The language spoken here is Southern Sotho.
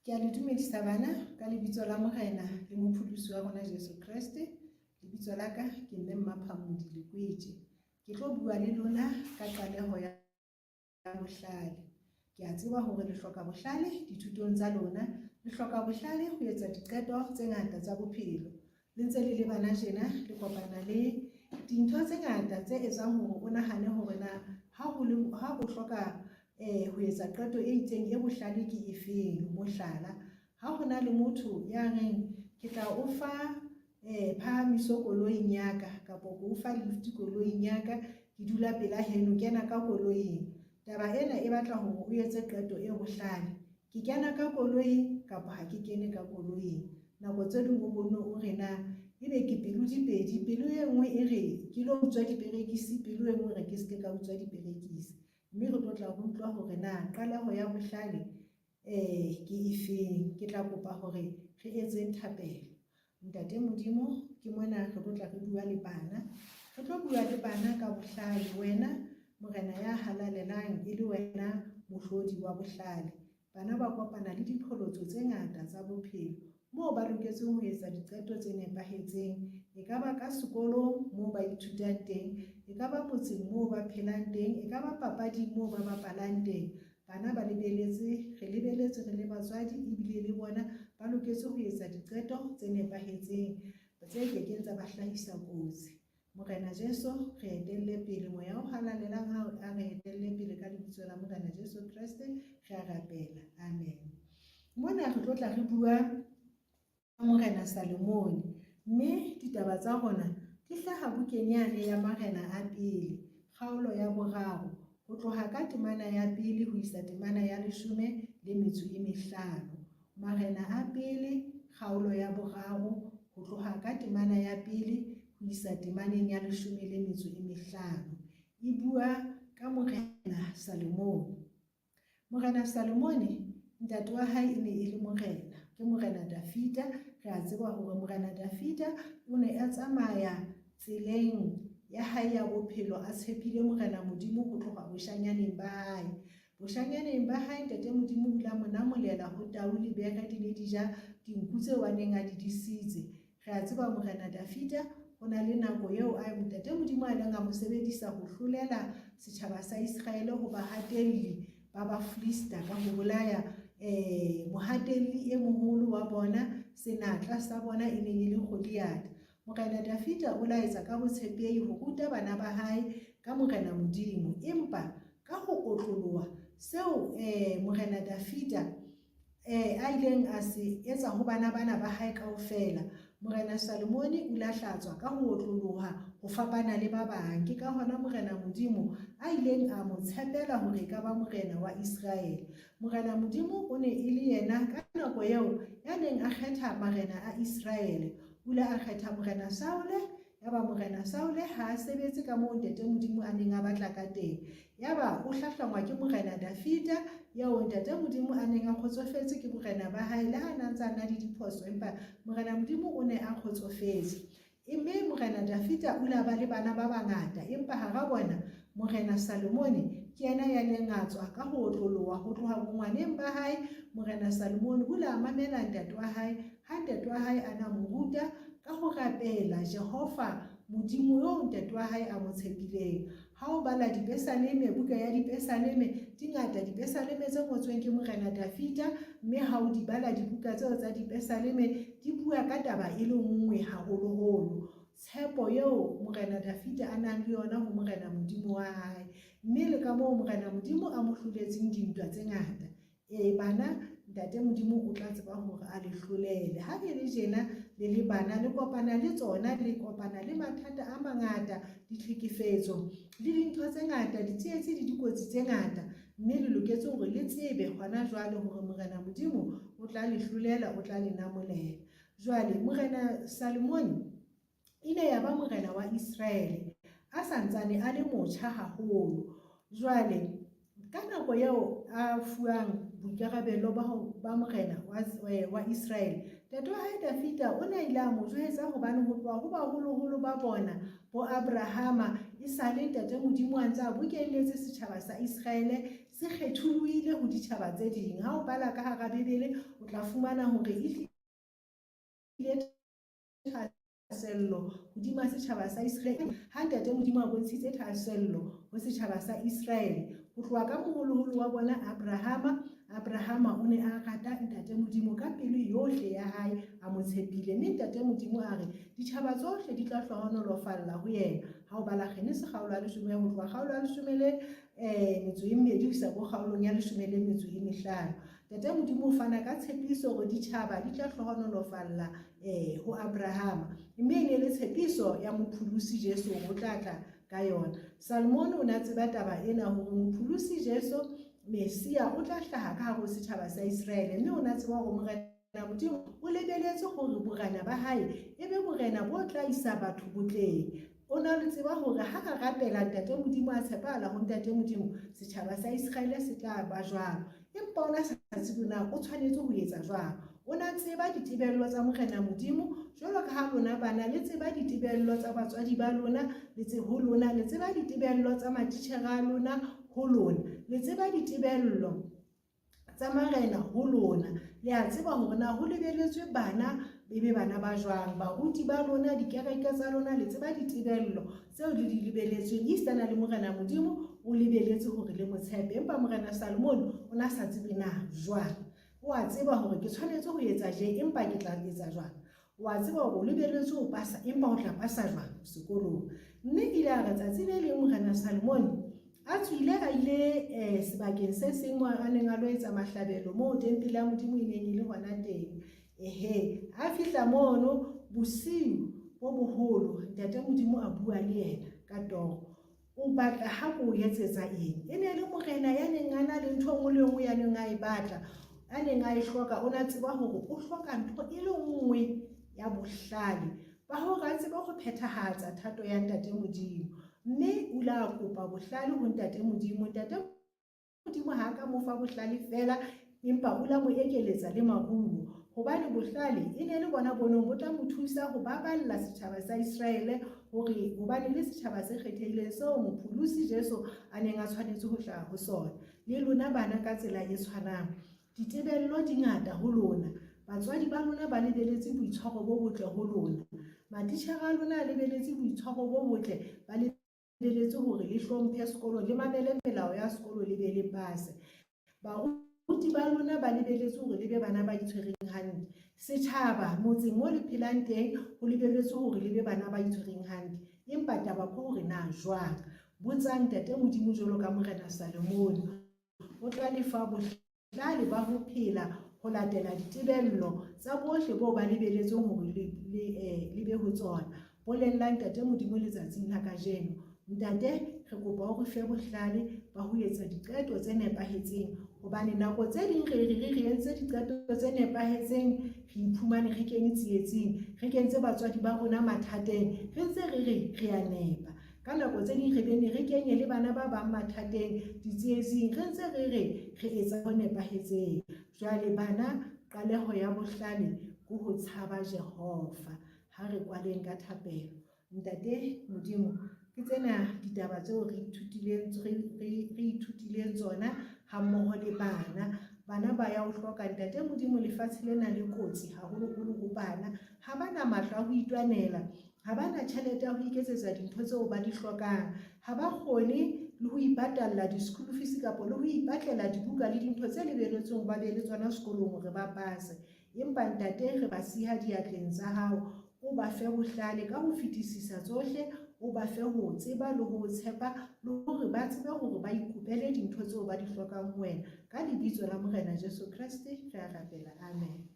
Ke a le dumedisa bana ka lebitso la Morena le Mopholosi wa rona Jesu Kriste. Lebitso la ka ke mme Mmaphamodi Lekwetše. Ke tlo bua le lona ka qaleho ya bohlale. Ke a tseba hore le hloka bohlale dithutong tsa lona, le hloka bohlale ho etsa diqeto tse ngata tsa bophelo. Le ntse le bana tjena le kopana le dintho tse ngata tse etsang hore o nahane hore na ha o hloka ho etsa qeto e itseng e bohlale ke efeng. Mohlala, ha hona le motho ya reng ke tla o fa phahamiso koloing ya ka, kapa ke o fa lift koloing ya ka, ke dula pela heno, kena ka koloing. Taba ena e batla hore o etse qeto e bohlale. Ke kena ka koloing kapa ha ke kene ka koloing. Nako tse ding o bone o re na ebe ke pelo di pedi, pelo e nngwe e re ke lo utswa diperekisi, pelo e nngwe re ke ske ka utswa diperekisi. Mme re tlo tla ho utlwa hore na qaleho ya bohlale ke efeng. Ke tla kopa hore re etseng thapelo. Ntate Modimo, ke mona re tlo tla re bua le bana. Re tlo bua le bana ka bohlale. Wena Morena ya halalelang, e le wena mohlodi wa bohlale. Bana ba kopana le diqholotso tse ngata tsa bophelo, moo ba loketseng ho etsa diqeto tse nepahetseng. E ka ba ka sekolong moo ba ithutang teng, e ka ba motseng moo ba phelang teng, e ka ba papading moo ba bapalang teng. Bana ba lebeletse, re lebeletse re le batswadi, ebile le bona ba loketse ho etsa diqeto tse nepahetseng tse kekeng tsa ba hlahisa kotsi. Morena Jesu, re etelle pele. Moya o halalelang hao a re etelle pele ka lebitso la Morena Jesu Kriste, re a rapela. Amen. Mona re tlo tla re bua ka Morena Salomone, mme ditaba tsa rona di hlaha bukeng yane ya Marena a pele, kgaolo ya 3, ho tloha ka temana ya pele ho isa temana ya 15. Marena a pele, kgaolo ya 3, ho tloha ka temana ya pele ho isa temaneng ya 15. E bua ka Morena Salomone. Morena Salomone, ntate wa hae e ne e le morena, ke Morena Dafita. Re a tseba hore Morena Dafita o ne a tsamaya tseleng ya hae ya bophelo a tshepile Morena Modimo ho tloha boshanyaneng ba hae. Boshanyaneng ba hae ntate Modimo o ile a mo namolela ho tau le bere di ne di ja dinku tseo a neng a di disitse. Re a tseba Morena Dafita ho na le nako eo ntate Modimo a neng a mo sebedisa ho hlolela setjhaba sa Israele ho ba hatelli ba Bafilista ka ho bolaya mohatelli e moholo wa bona, senatla sa bona e neng e le Goliath. Morena Dafita o laetsa ka botshepehi ho ruta bana ba hae ka Morena Modimo, empa ka ho otloloha seo Morena Dafita a ileng a se etsa ho bana ba hae kaofela. Morena Salomone o la hlatswa ka ho otloloha ho fapana le ba bang. Ke ka hona Morena Modimo a ileng a mo tshepela hore ka ba morena wa Israel. Morena Modimo o ne e le yena ka nako eo ya neng a kgetha marena a Israel. O ile a kgetha Morena Saule, yaba Morena Saule ha a sebetse ka moo ntate Modimo a neng a batla ka teng. Yaba o hlahlangwa ke Morena Dafita, yeo ntate Modimo a neng a kgotsofetse ke borena ba hae, le ha na ntse a na le diphoso, empa Morena Modimo o ne a kgotsofetse. Mme Morena Dafita o ile a ba le bana ba bangata, empa hara bona Morena Salomone ke yena ya neng a tswa ka ho otloloha ho tloha bongwaneng ba hae. Morena Salomone o ile a mamela ntate wa hae, ha ntate wa hae a na mo ruta ka ho rapela Jehova Modimo yo ntate wa hae a mo tshepileng. Ha o bala dipesaleme, buka ya dipesaleme, dingata dipesaleme tse ngotsweng ke Morena Dafita, mme ha o di bala dibuka tseo tsa dipesaleme di bua ka taba e le nngwe haholoholo, tshepo eo Morena Dafita a nang le yona ho Morena Modimo wa hae, mme le ka moo Morena Modimo a mo hloletseng dintwa tse ngata. Bana, ntate Modimo o tla tseba hore a le hlolele. Ha e le tjena le le bana, le kopana le tsona, le kopana le mathata a mangata, ditlhekefetso le dintho tse ngata, ditsietsi le dikotsi tse ngata, mme le loketse hore le tsebe hona jwale hore Morena Modimo o tla le hlolela, o tla le namolela. Jwale Morena Salomone ile ya ba morena wa Israel a santsane a le motjha haholo. Jwale ka nako eo a fuang boikarabelo ba morena wa Israel, ntate wa hae Dafita o ne ile a mo jwetsa hobane ho tloha ho baholoholo ba bona bo Abrahama e sale ntate Modimo a ntse a bokelletse setjhaba sa Israele se kgethollohile ho ditjhaba tse ding. Ha o bala ka hara Bebele o tla fumana hore ehlile thahasello hodima setjhaba sa Israel, ha ntate Modimo a bontshitse thahasello ho setjhaba sa Israel ho tloha ka moholoholo wa bona Abrahama o ne a rata ntate Modimo ka pelo yohle ya hae, a mo tshepile, mme ntate Modimo a re ditjhaba tsohle di tla hlohonolofalla ho yena. Ha o bala Kgenese kgaolo ya 10 ho tloha kgaolo ya 12 ho isa go kgaolong ya 15. Ntate Modimo o fana ka tshepiso hore ditjhaba di tla hlohonolofalla ho Abrahama, mme e ne le tshepiso ya mopholosi Jesu ho tlatla ka yona. Salmon o na tseba taba ena hore mopholosi Jesu Mesia o tla hlaha ka hare ho setjhaba sa Israel, mme o na tseba hore Morena Modimo o lebeletse hore borena ba hae ebe borena bo tla isa batho botleng. O na le tseba hore ha ka rapela ntate Modimo a tshepahala ho ntate Modimo, setjhaba sa Israel se tla ba jwalo. Empa ona sa tsebe na o tshwanetse ho etsa jwang. O na tseba ditebello tsa Morena Modimo jwalo ka ha lona bana le tseba ditebello tsa batswadi ba lona ho lona, le tseba ditebello tsa matitjhere a lona ho lona, le tseba ditebello tsa marena ho lona. Le a tseba hore na ho lebeletswe bana ebe bana ba jwang, baruti ba lona, dikereke tsa lona, le tseba ditebello tseo le di lebeletsweng. Isana le Morena Modimo o lebeletse hore le motshepe, empa Morena Salmon o na sa tsebe na jwang. O a tseba hore ke tshwanetse ho etsa je, empa ke tla etsa jwang. O a tseba hore o lebeletse ho pasa, empa o tla pasa jwang sekolong. Mme ile a re tsatsi le leng Morena Salmon a tswile a ile sebakeng se seng moo a neng a lo etsa mahlabelo moo tempele ya Modimo e neng e le hona teng. A fihla mono bosiu bo boholo, ntate Modimo a bua le yena ka toro. O batla ha ko etsetsa eng? E ne le morena ya neng a na le ntho engwe le engwe ya neng a e batla, a neng a e hloka. O na tseba hore o hloka ntho e le nngwe ya bohlale ba hore a tsebe ho phethahatsa thato ya ntate Modimo, mme o la kopa bohlale ho ntate Modimo. Ntate Modimo ha ka mo fa bohlale fela, empa o la mo ekeletsa le maruo, hobane bohlale e ne le bona bonong bo tla mo thusa ho baballa setjhaba sa Israel, hore hobane le setjhaba se kgethehileng seo mopholosi Jesu a neng a tshwanetse ho hlaha ho sona. Le lona bana ka tsela e tshwanang, ditebello di ngata ho lona. Batswadi ba lona ba lebeletse boitshwaro bo botle ho lona, matitjhere a lona a lebeletse boitshwaro bo botle, ba lebeletse hore le hlomphe sekolong, le mamele melao ya sekolo, le be le pase. Baruti ba lona ba lebeletse hore le be bana ba itshwereng hantle. Setjhaba motseng mo le phelang teng ho lebeletse hore le be bana ba itshwereng hantle. Empa taba ke hore na jwang? Botsang ntate Modimo jwalo ka Morena Salmon, o tla lefa bohlale ba ho phela ho latela ditebello tsa bohle bo ba lebeletseng hore le be ho tsona. Bolellang ntate Modimo letsatsing la kajeno, ntate re kopa o re fe bohlale ba ho etsa diqeto tse nepahetseng, hobane nako tse ding re entse diqeto tse nepahetseng, re iphumane re kene tsietsing, re kentse batswadi ba rona mathateng, re ntse re a nepa. Ka nako tse ding re bene re kenye le bana ba bang mathateng, ditsietsing, re ntse re etsa ho nepahetseng. Jwale bana, qaleho ya bohlale ke ho tshaba Jehova. Ha re kwaleng ka thapelo. Ntate Modimo, ke tsena ditaba tseo re ithutileng tsona ha mmoho le bana ba ya ho hloka ntate Modimo. Lefatshe lena le kotsi haholoholo ho bana, ha bana matla a ho itwanela, ha bana tjhelete ya ho iketsetsa dintho tseo ba di hlokang, ha ba kgone le ho ipatalla di-school fees kapa le ho ipatlela dibuka le dintho tse lebelletsweng ba be le tsona sekolong hore ba pase. Empa ntate re ba siha diatleng tsa hao, o ba fe bohlale ka ho fetisisa tsohle, o ba fe ho tseba le ho tshepa, le hore ba tsebe hore ba ikopele dintho tseo ba di hlokang ho wena. Ka lebitso la Morena Jesu Kriste re a rapela, amen.